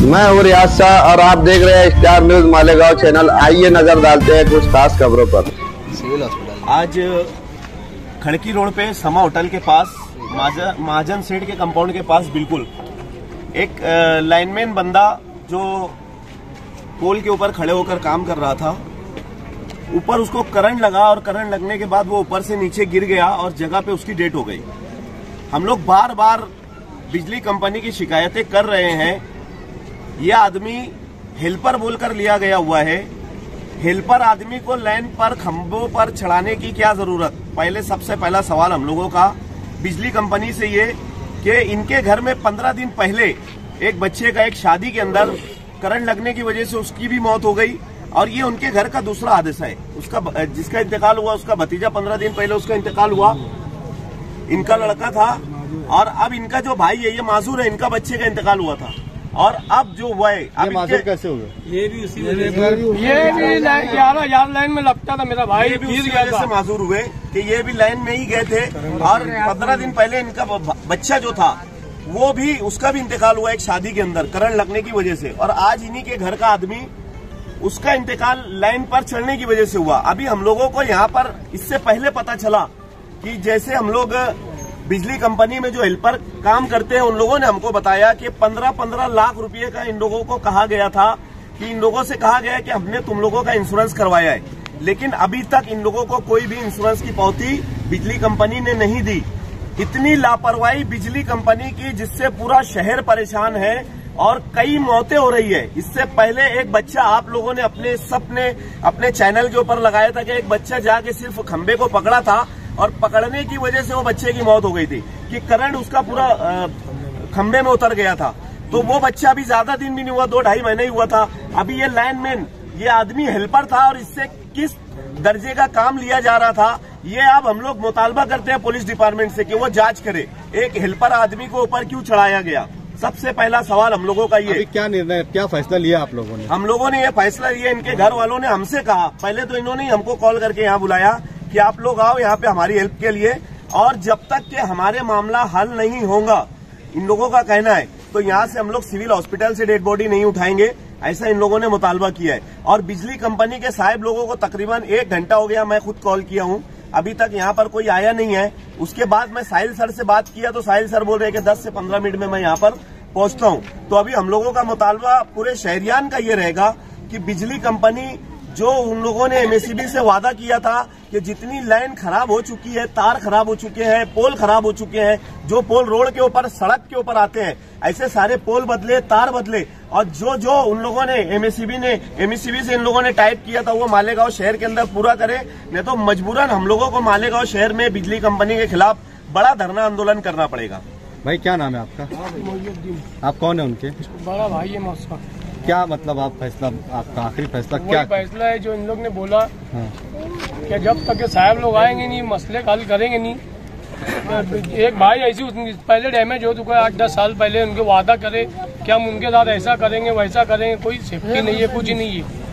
मैं हूँ रियाज शाह और आप देख रहे हैं स्टार न्यूज मालेगांव चैनल। आइए नजर डालते हैं कुछ खास खबरों पर। सिविल हॉस्पिटल आज खड़की रोड पे समा होटल के पास महाजन सेठ के कंपाउंड के पास बिल्कुल एक लाइनमैन बंदा जो पोल के ऊपर खड़े होकर काम कर रहा था, ऊपर उसको करंट लगा और करंट लगने के बाद वो ऊपर से नीचे गिर गया और जगह पे उसकी डेथ हो गई। हम लोग बार बार बिजली कंपनी की शिकायतें कर रहे हैं। यह आदमी हेल्पर बोलकर लिया गया हुआ है। हेल्पर आदमी को लाइन पर खंभों पर चढ़ाने की क्या जरूरत? पहले सबसे पहला सवाल हम लोगों का बिजली कंपनी से ये कि इनके घर में 15 दिन पहले एक बच्चे का एक शादी के अंदर करंट लगने की वजह से उसकी भी मौत हो गई और ये उनके घर का दूसरा हादसा है। उसका जिसका इंतकाल हुआ उसका भतीजा 15 दिन पहले उसका इंतकाल हुआ, इनका लड़का था। और अब इनका जो भाई है ये मासूर है, इनका बच्चे का इंतकाल हुआ था। और अब जो हुआ है अब मासूर कैसे हुआ? ये भी उसी यार लाइन में लगता था मेरा भाई, ये भी उसी वजह से मासूर हुए कि ये भी लाइन में ही गए थे। और 15 दिन पहले इनका बच्चा जो था वो भी उसका भी इंतकाल हुआ एक शादी के अंदर करंट लगने की वजह से। और आज इन्हीं के घर का आदमी उसका इंतकाल लाइन पर चढ़ने की वजह से हुआ। अभी हम लोगों को यहाँ पर इससे पहले पता चला कि जैसे हम लोग बिजली कंपनी में जो हेल्पर काम करते हैं उन लोगों ने हमको बताया कि 15-15 लाख रुपए का इन लोगों को कहा गया था कि इन लोगों से कहा गया कि हमने तुम लोगों का इंश्योरेंस करवाया है, लेकिन अभी तक इन लोगों को कोई भी इंश्योरेंस की पावती बिजली कंपनी ने नहीं दी। इतनी लापरवाही बिजली कंपनी की जिससे पूरा शहर परेशान है और कई मौतें हो रही है। इससे पहले एक बच्चा आप लोगों ने अपने चैनल के ऊपर लगाया था कि एक बच्चा जाके सिर्फ खंबे को पकड़ा था और पकड़ने की वजह से वो बच्चे की मौत हो गई थी कि करंट उसका पूरा खंबे में उतर गया था। तो वो बच्चा अभी ज्यादा दिन भी नहीं हुआ, 2-2.5 महीने ही हुआ था। अभी ये लाइनमैन ये आदमी हेल्पर था और इससे किस दर्जे का काम लिया जा रहा था ये अब हम लोग मुतालबा करते हैं पुलिस डिपार्टमेंट से कि वो जांच करे। एक हेल्पर आदमी को ऊपर क्यों चढ़ाया गया? सबसे पहला सवाल हम लोगों का ये। क्या निर्णय, क्या फैसला लिया आप लोगों ने? हम लोगों ने ये फैसला लिया, इनके घर वालों ने हमसे कहा, पहले तो इन्होंने हमको कॉल करके यहाँ बुलाया कि आप लोग आओ यहाँ पे हमारी हेल्प के लिए, और जब तक के हमारे मामला हल नहीं होगा, इन लोगों का कहना है, तो यहाँ से हम लोग सिविल हॉस्पिटल से डेड बॉडी नहीं उठाएंगे, ऐसा इन लोगों ने मुतालबा किया है। और बिजली कंपनी के साहब लोगों को तकरीबन 1 घंटा हो गया, मैं खुद कॉल किया हूँ, अभी तक यहाँ पर कोई आया नहीं है। उसके बाद मैं साहिल सर से बात किया तो साहिल सर बोल रहे हैं कि 10 से 15 मिनट में मैं यहाँ पर पहुंचता हूँ। तो अभी हम लोगों का मुतालबा पूरे शहरियान का ये रहेगा कि बिजली कंपनी जो उन लोगों ने एमएससीबी से वादा किया था कि जितनी लाइन खराब हो चुकी है, तार खराब हो चुके हैं, पोल खराब हो चुके हैं, जो पोल रोड के ऊपर सड़क के ऊपर आते हैं ऐसे सारे पोल बदले, तार बदले। और जो उन लोगों ने एमएससीबी से इन लोगों ने टाइप किया था वो मालेगांव शहर के अंदर पूरा करे, नहीं तो मजबूरन हम लोगों को मालेगांव शहर में बिजली कंपनी के खिलाफ बड़ा धरना आंदोलन करना पड़ेगा। भाई क्या नाम है आपका? आप कौन है उनके? बड़ा भाई है मौसा। क्या मतलब आप फैसला, आपका आखिरी फैसला क्या? फैसला है जो इन लोग ने बोला कि जब तक के साहब लोग आएंगे नहीं, मसले हल करेंगे नहीं। एक भाई ऐसी पहले डैमेज हो चुका है 8-10 साल पहले, उनके वादा करे कि हम उनके साथ ऐसा करेंगे वैसा करेंगे, कोई सेफ्टी नहीं है, कुछ नहीं है।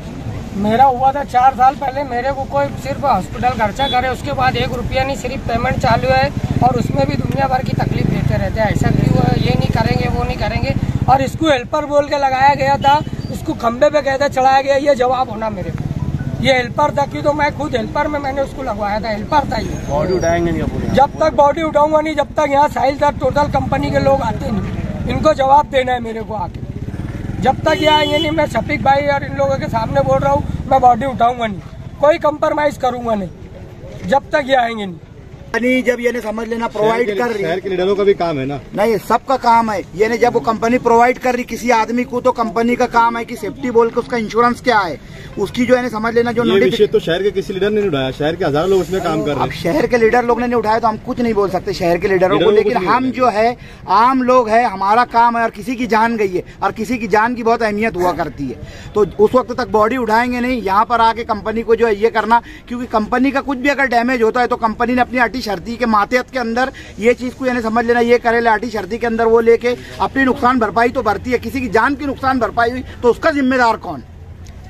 मेरा हुआ था 4 साल पहले, मेरे को कोई सिर्फ हॉस्पिटल खर्चा करे, उसके बाद 1 रुपया नहीं, सिर्फ पेमेंट चालू है और उसमें भी दुनिया भर की तकलीफ देते रहते हैं। ऐसा क्यों है? ये नहीं करेंगे वो नहीं करेंगे। और इसको हेल्पर बोल के लगाया गया था, उसको खंबे पे कहते चढ़ाया गया, ये जवाब होना मेरे को। ये हेल्पर था कि तो मैं खुद हेल्पर में मैंने उसको लगवाया था, हेल्पर था ये। बॉडी उठाएंगे नहीं? जब तक बॉडी उठाऊंगा नहीं, जब तक यहाँ साहिल सर टोटल कंपनी के लोग आते नहीं, इनको जवाब देना है मेरे को आके। जब तक ये आएंगे नहीं, मैं शफीक भाई और इन लोगों के सामने बोल रहा हूँ, मैं बॉडी उठाऊंगा नहीं, कोई कंप्रोमाइज करूंगा नहीं जब तक ये आएंगे नहीं। जब ये समझ लेना प्रोवाइड कर रही है, शहर के लीडरों का भी काम है ना? नहीं, सबका काम है। ये ने जब वो कंपनी प्रोवाइड कर रही किसी आदमी को, तो कंपनी का काम है कि सेफ्टी बोल के उसका इंश्योरेंस क्या है, उसकी जो है समझ लेना। जो ये विषय तो शहर के किसी लीडर ने नहीं उठाया, शहर के हजारों लोग उसमें काम कर रहे हैं। अब शहर के लीडर लोग ने नहीं उठाया तो हम कुछ नहीं बोल सकते शहर के लीडरों को, लेकिन हम जो है आम लोग है, हमारा काम है। और किसी की जान गई है और किसी की जान की बहुत अहमियत हुआ करती है, तो उस वक्त तक बॉडी उठाएंगे नहीं। यहाँ पर आके कंपनी को जो है ये करना, क्योंकि कंपनी का कुछ भी अगर डैमेज होता है तो कंपनी ने अपनी अटी शर्ती के मातहत के अंदर ये चीज को यानी समझ लेना, ये करे लाठी शर्ती के अंदर वो लेके अपनी नुकसान भरपाई तो भरती है। किसी की जान की नुकसान भरपाई हुई तो उसका जिम्मेदार कौन?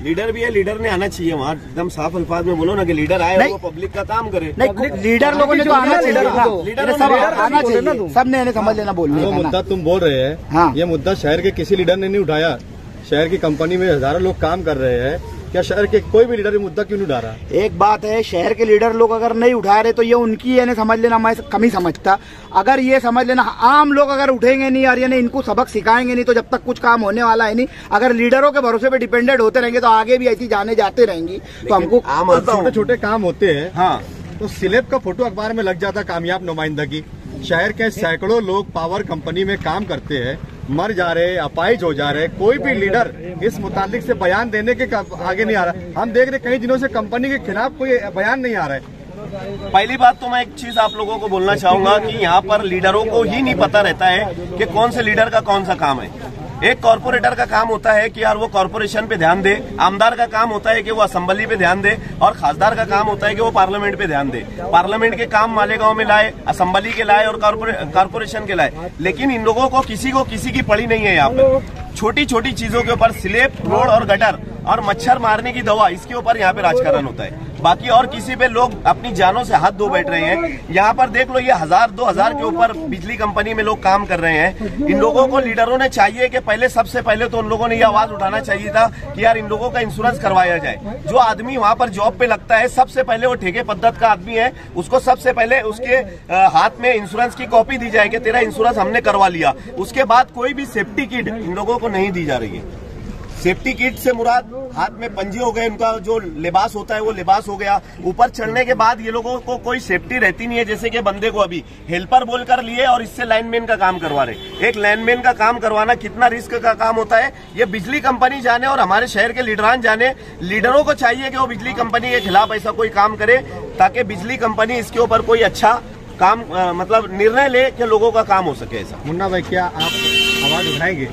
लीडर भी है, लीडर ने आना चाहिए वहाँ। एकदम साफ अल्फाज में बोलो ना कि लीडर आए, वो पब्लिक का काम करे। नहीं, लीडर लोगों ने तो आना चाहिए, सब आना चाहिए, सब ने समझ लेना बोलने। जो मुद्दा तुम बोल रहे हैं, ये मुद्दा शहर के किसी लीडर ने नहीं उठाया, शहर की कंपनी में हजारों लोग काम कर रहे हैं, क्या शहर के कोई भी लीडर ये मुद्दा क्यों नहीं उठा रहा? एक बात है, शहर के लीडर लोग अगर नहीं उठा रहे तो ये उनकी यानी समझ लेना, मैं कमी समझता। अगर ये समझ लेना आम लोग अगर उठेंगे नहीं और यानी इनको सबक सिखाएंगे नहीं तो जब तक कुछ काम होने वाला है नहीं। अगर लीडरों के भरोसे पे डिपेंडेंट होते रहेंगे तो आगे भी ऐसी जाने जाते रहेंगी। तो हमको छोटे छोटे काम होते हैं, हाँ, तो स्लेब का फोटो अखबार में लग जाता कामयाब नुमाइंदगी। शहर के सैकड़ों लोग पावर कंपनी में काम करते हैं, मर जा रहे, अपाहिज हो जा रहे, कोई भी लीडर इस मुताबिक से बयान देने के आगे नहीं आ रहा। हम देख रहे कई दिनों से कंपनी के खिलाफ कोई बयान नहीं आ रहा है। पहली बात तो मैं एक चीज आप लोगों को बोलना चाहूंगा कि यहाँ पर लीडरों को ही नहीं पता रहता है कि कौन से लीडर का कौन सा काम है। एक कॉर्पोरेटर का काम होता है कि यार वो कॉर्पोरेशन पे ध्यान दे, आमदार का काम होता है कि वो असेंबली पे ध्यान दे, और खासदार का काम होता है कि वो पार्लियामेंट पे ध्यान दे। पार्लियामेंट के काम मालेगांव में लाए, असेंबली के लाए और कॉर्पोरेशन के लाए, लेकिन इन लोगों को किसी की पड़ी नहीं है। यहाँ पर छोटी छोटी चीजों के ऊपर, स्लेब, रोड और गटर और मच्छर मारने की दवा, इसके ऊपर यहाँ पे राजकारण होता है। बाकी और किसी पे लोग अपनी जानों से हाथ धो बैठ रहे हैं। यहाँ पर देख लो, ये 1000-2000 के ऊपर बिजली कंपनी में लोग काम कर रहे हैं। इन लोगों को लीडरों ने चाहिए कि सबसे पहले तो उन लोगों ने ये आवाज उठाना चाहिए था कि यार इन लोगों का इंश्योरेंस करवाया जाए। जो आदमी वहाँ पर जॉब पे लगता है, सबसे पहले वो ठेके पद्धत का आदमी है, उसको सबसे पहले उसके हाथ में इंश्योरेंस की कॉपी दी जाए कि तेरा इंश्योरेंस हमने करवा लिया। उसके बाद कोई भी सेफ्टी किट इन लोगों को नहीं दी जा रही है। सेफ्टी किट से मुराद हाथ में पंजे हो गए, उनका जो लिबास होता है वो लिबास हो गया। ऊपर चढ़ने के बाद ये लोगों को कोई सेफ्टी रहती नहीं है। जैसे कि बंदे को अभी हेल्पर बोलकर लिए और इससे लाइनमैन का काम करवा रहे। एक लाइनमैन का काम करवाना कितना रिस्क का काम होता है, ये बिजली कंपनी जाने और हमारे शहर के लीडरान जाने। लीडरों को चाहिए कि वो बिजली कंपनी के खिलाफ ऐसा कोई काम करे ताकि बिजली कंपनी इसके ऊपर कोई अच्छा काम मतलब निर्णय ले कि लोगों का काम हो सके। ऐसा मुन्ना भाई, क्या आप आवाज उठाएंगे?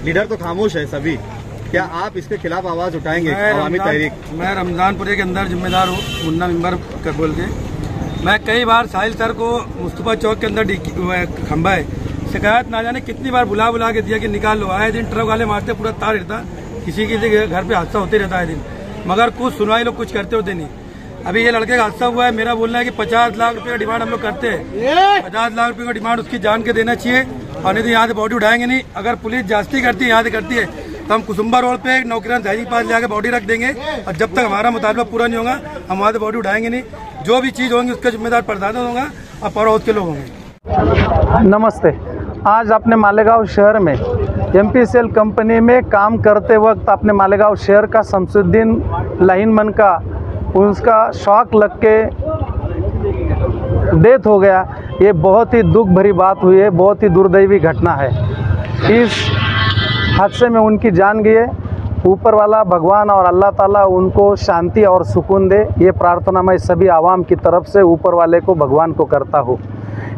लीडर तो खामोश है सभी, क्या आप इसके खिलाफ आवाज उठाएंगे? अवामी तहरीक। मैं रमजानपुरे के अंदर जिम्मेदार हूँ, मुन्ना मेंबर कर बोल के। मैं कई बार साहिल सर को मुस्तफा चौक के अंदर खंबा है, शिकायत ना जाने कितनी बार बुला के दिया कि निकाल लो। आए दिन ट्रक वाले मारते, पूरा तार हिलता, किसी घर पे हादसा होते रहता है दिन, मगर कुछ सुनवाई लोग कुछ करते होते नहीं। अभी ये लड़के का हादसा हुआ है, मेरा बोलना है कि 50 लाख रुपए का डिमांड हम लोग करते हैं। 50 लाख रुपए का डिमांड उसकी जान के देना चाहिए, और नहीं तो यहाँ से बॉडी उठाएंगे नहीं। अगर पुलिस जांच करती है, यहाँ से करती है, तो हम कुसुम्बा रोड पे एक नौकरियां दहली पास ले आके बॉडी रख देंगे, और जब तक हमारा मुतालबा पूरा नहीं होगा हम वहाँ से बॉडी उठाएंगे नहीं। जो भी चीज होंगी उसका जिम्मेदार प्रशासन होगा और पड़ोस के लोग होंगे। नमस्ते। आज अपने मालेगांव शहर में एमपीसीएल कंपनी में काम करते वक्त अपने मालेगांव शहर का शमसुद्दीन लाइनमैन का उसका शॉक लग के डेथ हो गया। ये बहुत ही दुख भरी बात हुई है, बहुत ही दुर्दैवी घटना है। इस हादसे में उनकी जान गई है। ऊपर वाला भगवान और अल्लाह ताला उनको शांति और सुकून दे, ये प्रार्थना मैं सभी आवाम की तरफ से ऊपर वाले को भगवान को करता हूँ।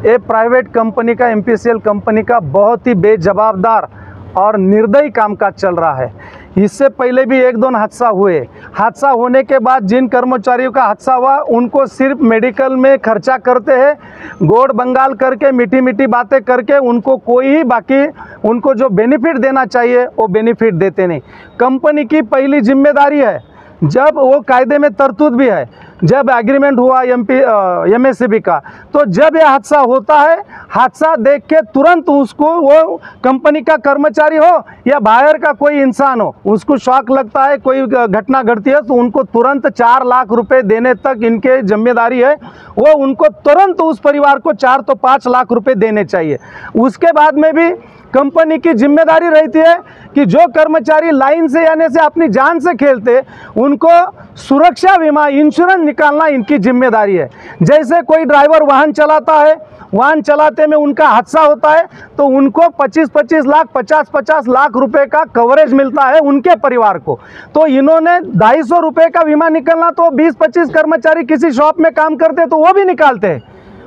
ये प्राइवेट कंपनी का, एमपीसीएल कंपनी का बहुत ही बेजवाबदार और निर्दयी कामकाज चल रहा है। इससे पहले भी 1-2 हादसा हुए। हादसा होने के बाद जिन कर्मचारियों का हादसा हुआ उनको सिर्फ मेडिकल में खर्चा करते हैं, गोड़ बंगाल करके, मीठी मीठी बातें करके, उनको कोई ही बाकी उनको जो बेनिफिट देना चाहिए वो बेनिफिट देते नहीं। कंपनी की पहली जिम्मेदारी है, जब वो कायदे में तरतूद भी है, जब एग्रीमेंट हुआ एमएससीबी का, तो जब यह हादसा होता है, हादसा देख के तुरंत उसको, वो कंपनी का कर्मचारी हो या बाहर का कोई इंसान हो, उसको शॉक लगता है, कोई घटना घटती है, तो उनको तुरंत 4 लाख रुपए देने तक इनके जिम्मेदारी है। वो उनको तुरंत उस परिवार को 4 तो 5 लाख रुपए देने चाहिए। उसके बाद में भी कंपनी की जिम्मेदारी रहती है कि जो कर्मचारी लाइन से आने से अपनी जान से खेलते, उनको सुरक्षा बीमा, इंश्योरेंस निकालना इनकी जिम्मेदारी है। जैसे कोई ड्राइवर वाहन चलाता है, वाहन चलाते में उनका हादसा होता है तो उनको 25-25 लाख, 50-50 लाख रुपए का कवरेज मिलता है उनके परिवार को। तो इन्होंने 250 रुपये का बीमा निकलना, तो 20-25 कर्मचारी किसी शॉप में काम करते तो वो भी निकालते हैं,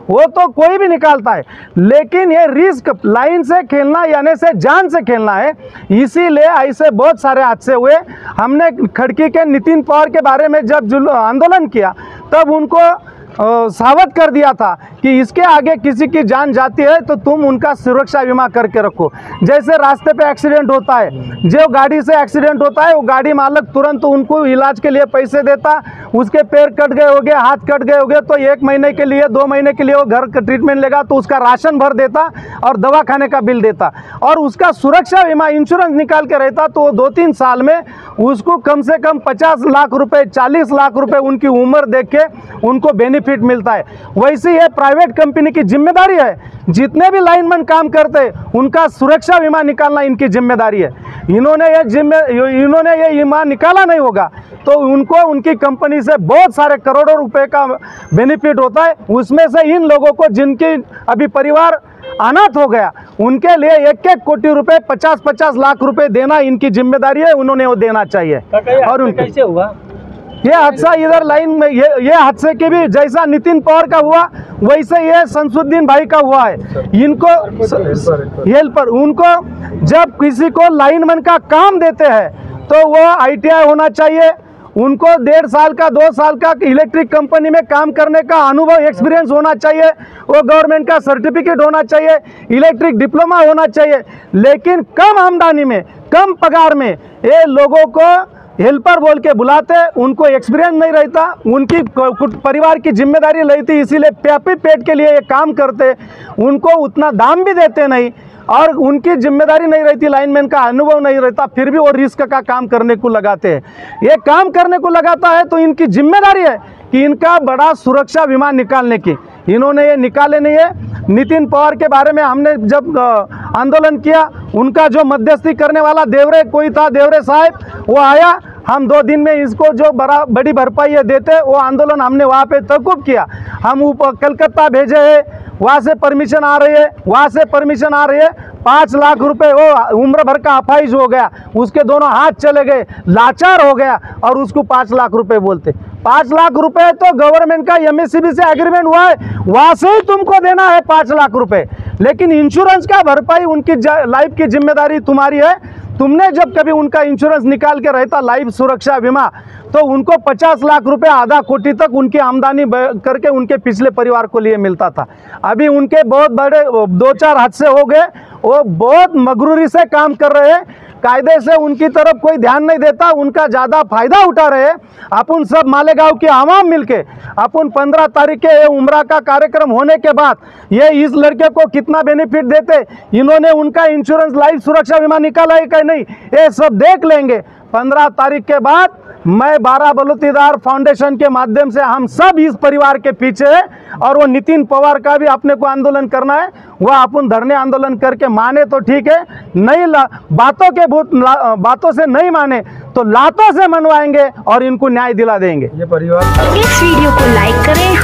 वो तो कोई भी निकालता है। लेकिन ये रिस्क लाइन से खेलना यानी से जान से खेलना है, इसीलिए ऐसे बहुत सारे हादसे हुए। हमने खड़की के नितिन पवार के बारे में जब आंदोलन किया तब उनको सावध कर दिया था कि इसके आगे किसी की जान जाती है तो तुम उनका सुरक्षा बीमा करके रखो। जैसे रास्ते पे एक्सीडेंट होता है, जो गाड़ी से एक्सीडेंट होता है वो गाड़ी मालिक तुरंत उनको इलाज के लिए पैसे देता, उसके पैर कट गए होंगे, हाथ कट गए होंगे तो 1 महीने के लिए 2 महीने के लिए वो घर का ट्रीटमेंट लेगा तो उसका राशन भर देता और दवा खाने का बिल देता। और उसका सुरक्षा बीमा इंश्योरेंस निकाल के रहता तो वो 2-3 साल में उसको कम से कम 50 लाख रुपए 40 लाख रुपए उनकी उम्र देख के उनको बेनिफिट मिलता है। वैसे ही प्राइवेट कंपनी की जिम्मेदारी है, जितने भी लाइनमैन काम करते हैं उनका सुरक्षा बीमा निकालना इनकी जिम्मेदारी है। इन्होंने ये बीमा निकाला नहीं होगा तो उनको उनकी कंपनी से बहुत सारे करोड़ों रुपए का बेनिफिट होता है। उसमें से इन लोगों को जिनकी अभी परिवार अनाथ हो गया उनके लिए 1-1 कोटी रुपए 50-50 लाख रुपए देना इनकी जिम्मेदारी है, उन्होंने वो देना चाहिए। और उनके कैसे हुआ ये हादसा इधर लाइन में, ये हादसे के भी जैसा नितिन पवार का हुआ वैसे ये शमसुद्दीन भाई का हुआ है। इनको हेल्पर उनको जब किसी को लाइनमैन का काम देते हैं तो वो ITI होना चाहिए, उनको 1.5 साल का 2 साल का इलेक्ट्रिक कंपनी में काम करने का अनुभव एक्सपीरियंस होना चाहिए, वो गवर्नमेंट का सर्टिफिकेट होना चाहिए, इलेक्ट्रिक डिप्लोमा होना चाहिए। लेकिन कम आमदनी में कम पगार में ये लोगों को हेल्पर बोल के बुलाते, उनको एक्सपीरियंस नहीं रहता, उनकी परिवार की जिम्मेदारी रहती, इसीलिए प्यापी पेट के लिए ये काम करते, उनको उतना दाम भी देते नहीं और उनकी जिम्मेदारी नहीं रहती, लाइनमैन का अनुभव नहीं रहता, फिर भी वो रिस्क का काम करने को लगाते हैं। ये काम करने को लगाता है तो इनकी जिम्मेदारी है कि इनका बड़ा सुरक्षा बीमा निकालने की, इन्होंने ये निकाले नहीं है। नितिन पवार के बारे में हमने जब आंदोलन किया, उनका जो मध्यस्थी करने वाला देवरे कोई था, देवरे साहब, वो आया, हम 2 दिन में इसको जो बड़ी भरपाई देते, वो आंदोलन हमने वहाँ पे तकुब किया। हम ऊपर कलकत्ता भेजे है, वहाँ से परमिशन आ रही है, वहाँ से परमिशन आ रही है। 5 लाख रुपए वो उम्र भर का अफाइज हो गया, उसके दोनों हाथ चले गए, लाचार हो गया और उसको 5 लाख रुपए बोलते। 5 लाख रुपए तो गवर्नमेंट का MSCB से एग्रीमेंट हुआ है, वहाँ से ही तुमको देना है 5 लाख रुपए। लेकिन इंश्योरेंस का भरपाई उनकी लाइफ की जिम्मेदारी तुम्हारी है। तुमने जब कभी उनका इंश्योरेंस निकाल के रहता लाइफ सुरक्षा बीमा तो उनको 50 लाख रुपए आधा कोटी तक उनकी आमदनी करके उनके पिछले परिवार को लिए मिलता था। अभी उनके बहुत बड़े 2-4 हादसे हो गए, वो बहुत मगरूरी से काम कर रहे हैं, कायदे से उनकी तरफ कोई ध्यान नहीं देता, उनका ज़्यादा फायदा उठा रहे हैं। अपन सब मालेगांव की आवाम मिलके अपन 15 तारीख के उम्रा का कार्यक्रम होने के बाद ये इस लड़के को कितना बेनिफिट देते, इन्होंने उनका इंश्योरेंस लाइफ सुरक्षा बीमा निकाला है कि नहीं, ये सब देख लेंगे। 15 तारीख के बाद मैं 12 बलूतीदार फाउंडेशन के माध्यम से हम सब इस परिवार के पीछे है और वो नितिन पवार का भी अपने को आंदोलन करना है। वह अपन धरने आंदोलन करके माने तो ठीक है, नहीं बातों से नहीं माने तो लातों से मनवाएंगे और इनको न्याय दिला देंगे। ये परिवार इस वीडियो को लाइक करें,